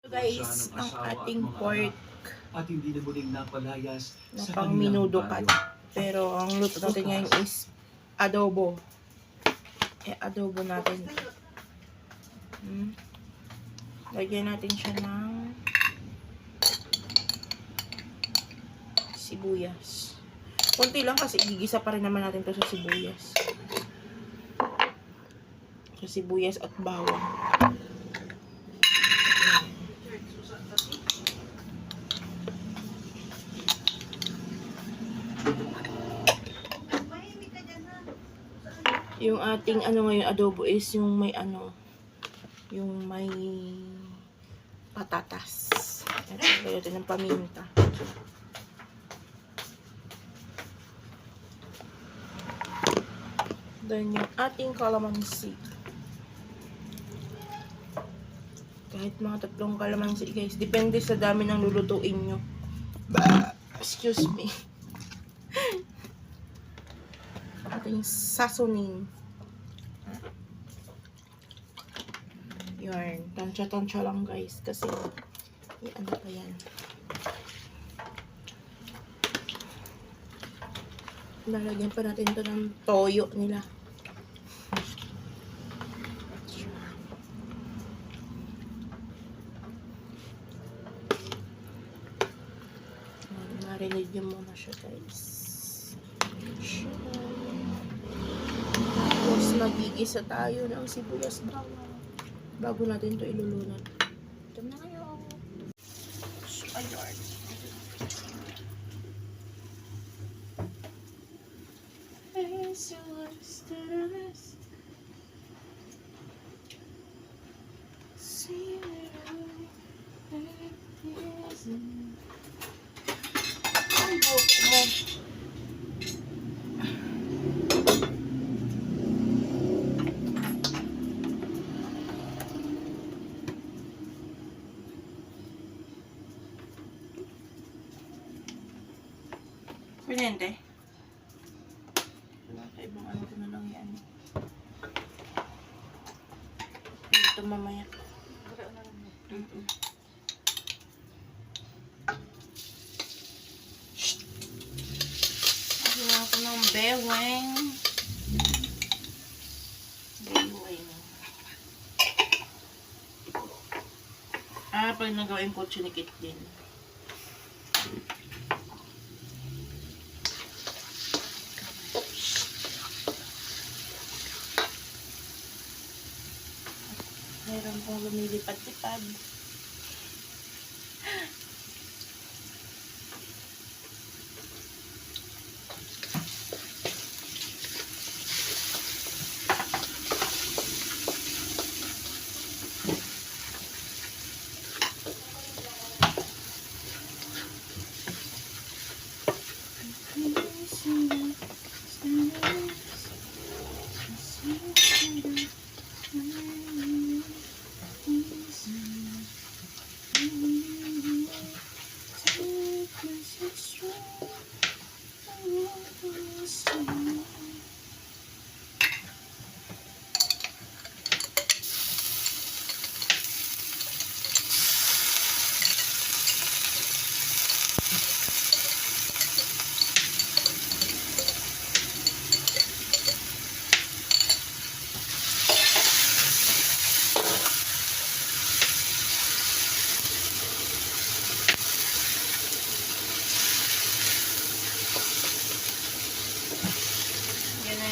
Guys, ang ating pork at hindi na muling napalayas na sa pang kanilang minudo bayan. cut. Pero ang luto natin ngayon is adobo. Adobo natin. Lagyan natin siya ng sibuyas. Kunti lang kasi gigisa pa rin naman natin to sa sibuyas. Sa sibuyas at bawang. Yung ating ngayon adobo is yung may yung may patatas. Ito, lagyan natin ng paminta. Then yung ating calamansi. Kahit mga 3 calamansi guys, depende sa dami ng lulutuin nyo. Excuse me. Ating sasonin. Yarn. Tansya-tansya lang guys. Kasi, pa yan. Lalagyan pa natin ito ng toyo nila. Marinate nyo muna siya guys. Tapos magigisa tayo ng sibuyas bawang bago natin ito ilulunod. Ito na kayo. So, ayun. Ay, buhok mo. Kuryente. Ibang ko na lang yan. Ito mamaya. Ginawa ko ng beweng. Pag nagawin po, chinikit din. Meron pong lumilipad-lipad.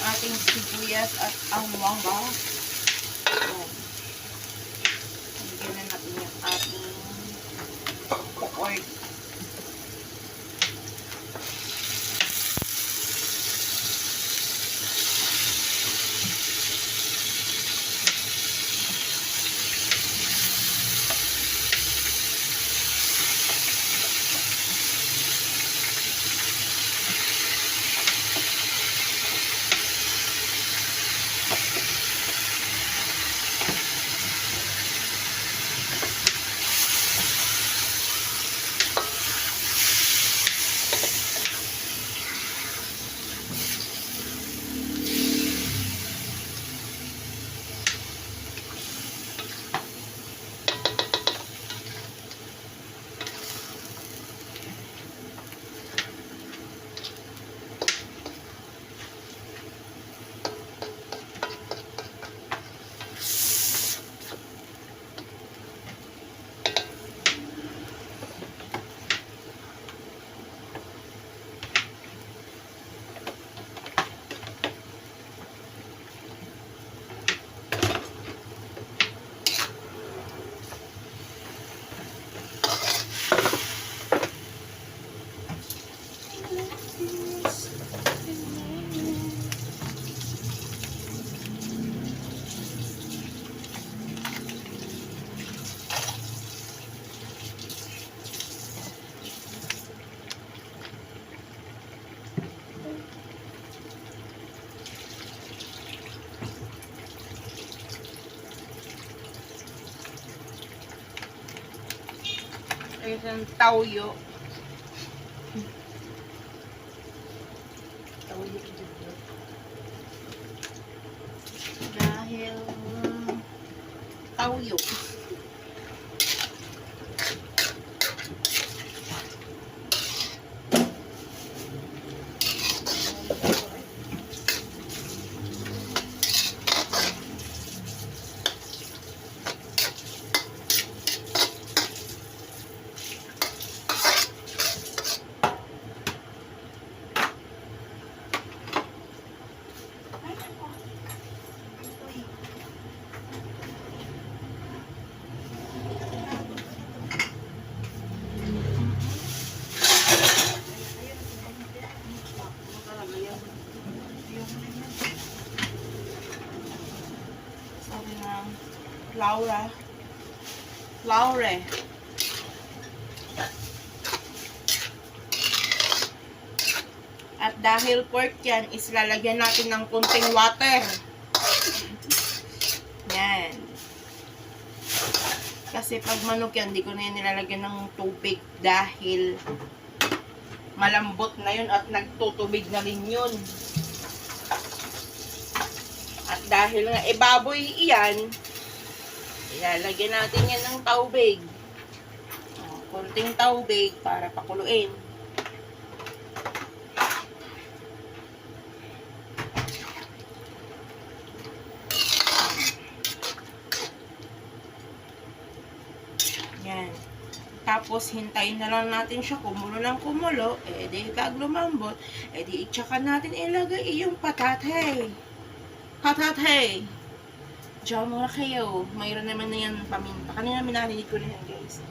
Ating sibuyas at ang mangga. Lagyan na natin yung ating pork. Isang tauyo. Tauyo dito. Dahil tauyo. Sabi ng Laure. At dahil pork yan, is lalagyan natin ng kunting water. Yan. Kasi pag manok yan, di ko na yan nilalagyan ng tubig dahil malambot na yun at nagtutubig na rin yun. At dahil nga baboy iyan, ilalagyan natin yan ng tubig. Kunting tubig para pakuluin. Yan. Tapos, hintayin na lang natin siya kumulo ng kumulo. Di pag lumambot, di tsaka natin ilagay yung patate. Patate! Diyan muna kayo. Mayroon naman na yan paminta. Kanina minarinig ko na yan, guys.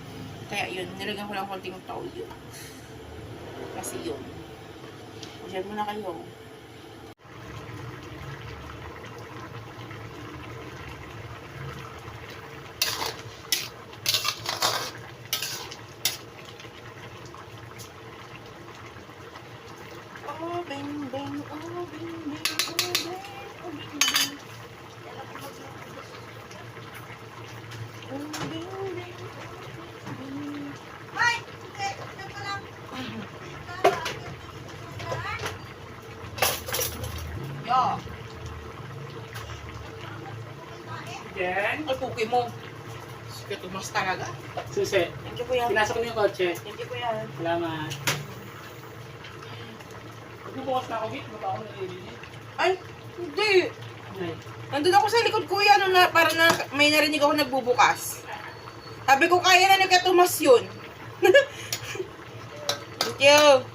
Kaya yun, nilagyan ko lang konting toyo. Kasi yun. Diyan muna kayo. Oh, bing, bing, oh, bing, bing, oh, bing, oh, bing, bing. Oh, bing, bing, oh, bing. Ay! Ito pa lang. Yo! Jen? Ay, puki mo. Sige, tumas talaga. Susi. Thank you, kuya. Pinasok niyo yung kotse. Thank you, kuya. Salamat. Magbubukas na ako, Git. Baka ako nalilili. Ay, hindi. Ay. Nandun ako sa likod, kuya, nung parang may narinig ako nagbubukas. Sabi ko, kaya na nagkatumas yun. Thank you.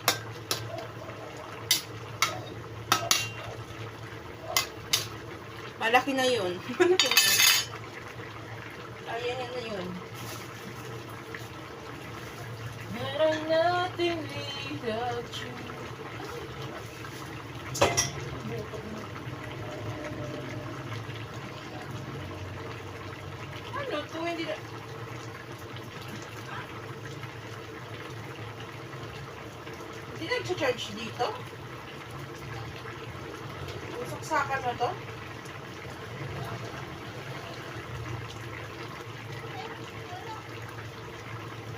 Malaki na yun. Malaki na yun. Kaya na yun. Meron natin without you. Ano? 20 na... Hindi nag-charge dito? Saksakan na to?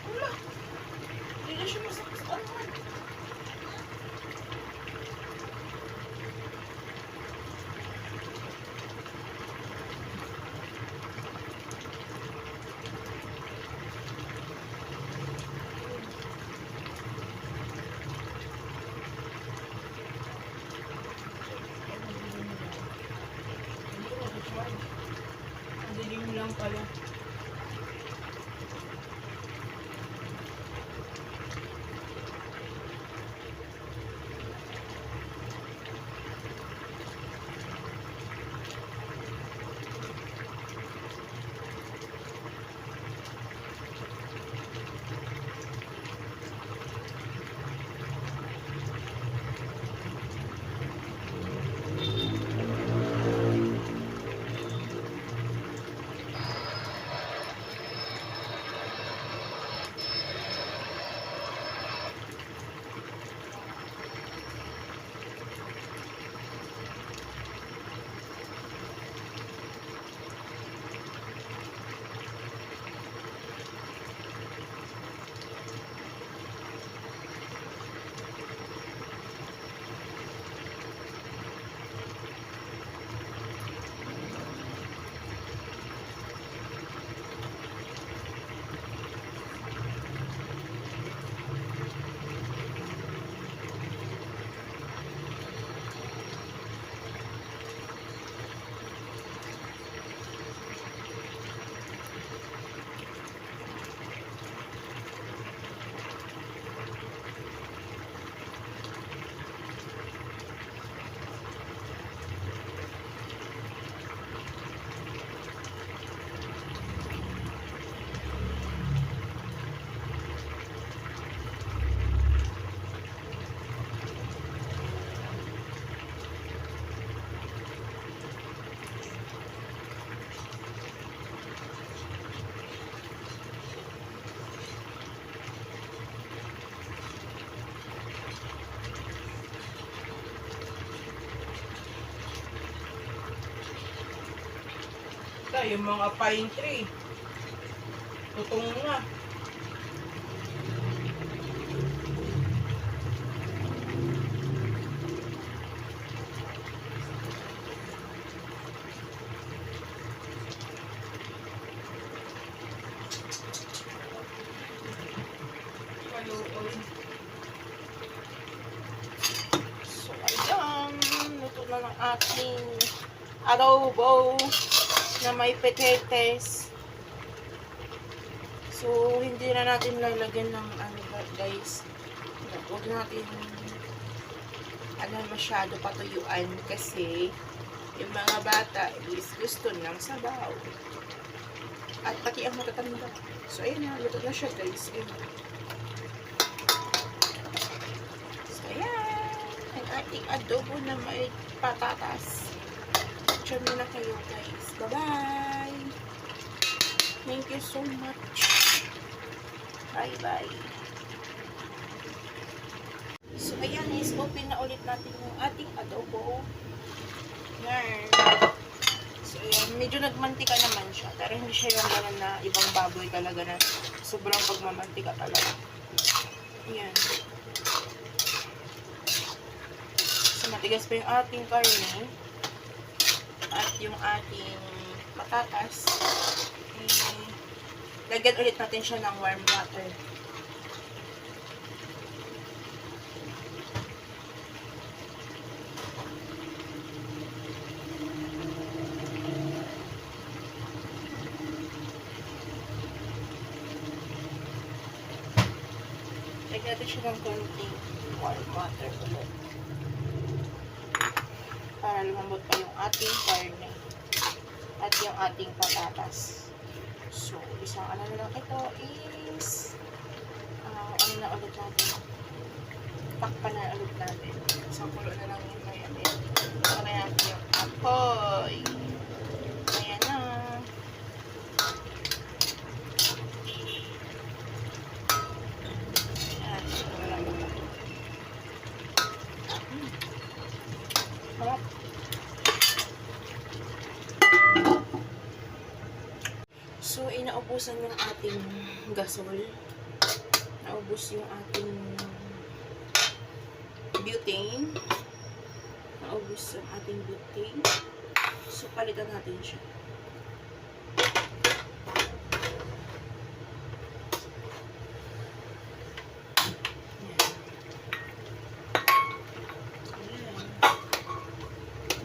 Wala. Hindi na siya masaksakan man. Ang dilim lang pala. yung mga pine tree. Tutong na. Paluoy. So, ayan. Luto na ng ating adobo na may patates. So, hindi na natin lalagyan ng ano guys. Huwag natin masyado patuyuan kasi yung mga bata is gusto ng sabaw. At pati ang matatanda. So, ayan na. Luto na siya guys. Ayan. So, ayan. Ang ating adobo na may patatas. Picture mo na kayo guys. Bye-bye. Thank you so much. Bye-bye. So, ayan is open na ulit natin yung ating adobo. Yan. So, ayan. Medyo nagmantika naman siya. Pero hindi siya yung gano'n na ibang baboy talaga na sobrang pagmamantika talaga. Ayan. So, matigas pa yung ating karne. At yung ating patatas. Lagyan ulit natin siya ng warm water. Lagyan natin siya ng konting warm water ulit. Para lumambot pa yung ating karne. At yung ating patatas. So, isang ano na lang ito is ano na ulit natin. Takpan na ulit natin. Isang kulo na lang yung may amin. Ito na natin yung apoy. Ayan na. Ayan. Ito na lang ito. Harap. So, inaubusan yung ating gasol. Naubos yung ating butane. Naubos yung ating butane. So, palitan natin siya. Ayan.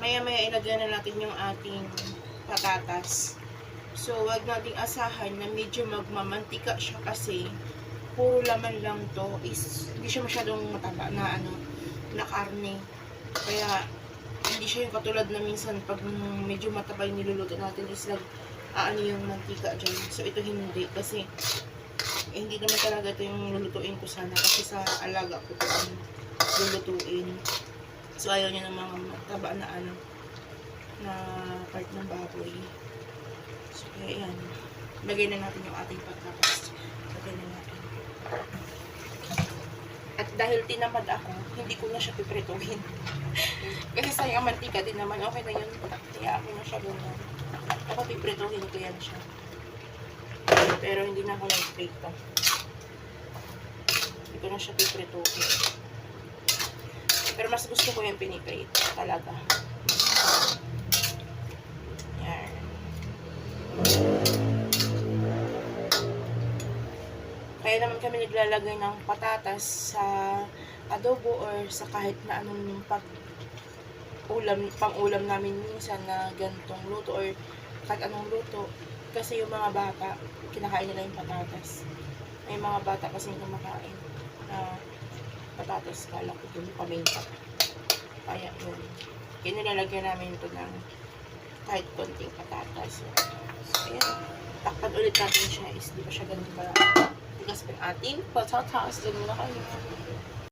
Maya-maya ilagyan na natin yung ating patatas. So, wag nating asahan na medyo magmamantika siya kasi puro laman lang to is hindi siya masyadong mataba na na karne. Kaya hindi siya yung katulad na minsan pag medyo mataba yung niluluto natin is yung mantika dyan. So, ito hindi kasi hindi naman talaga ito yung lulutuin ko sana kasi sa alaga ko ito ang lulutuin. So, ayaw niya ng mga mataba na na part ng baboy. So, ayan. Lagay na natin yung ating patatas. Lagay na natin. At dahil tinamad ako, hindi ko na siya piprituhin. Kasi sayang ang mantika din naman. Okay na yun. Kaya ako na siya ganyan. Ako piprituhin ko yan siya. Pero hindi na ako nag-prito. Hindi ko na siya piprituhin. Pero mas gusto ko yung piniprito. Talaga. Yan. Kaya naman kami naglalagay ng patatas sa adobo or sa kahit na anong pang-ulam namin minsan na ganitong luto or kahit anong luto. Kasi yung mga bata, kinakain nila yung patatas. May mga bata kasi kumakain na patatas, kala ko dun paminta. Kaya yun. Kaya nilalagyan namin ito ng kahit konting patatas. So, ayan. Takpan ulit natin siya is di pa siya ganun pala. Tigas pa yung ating patatas. Ganun na kayo.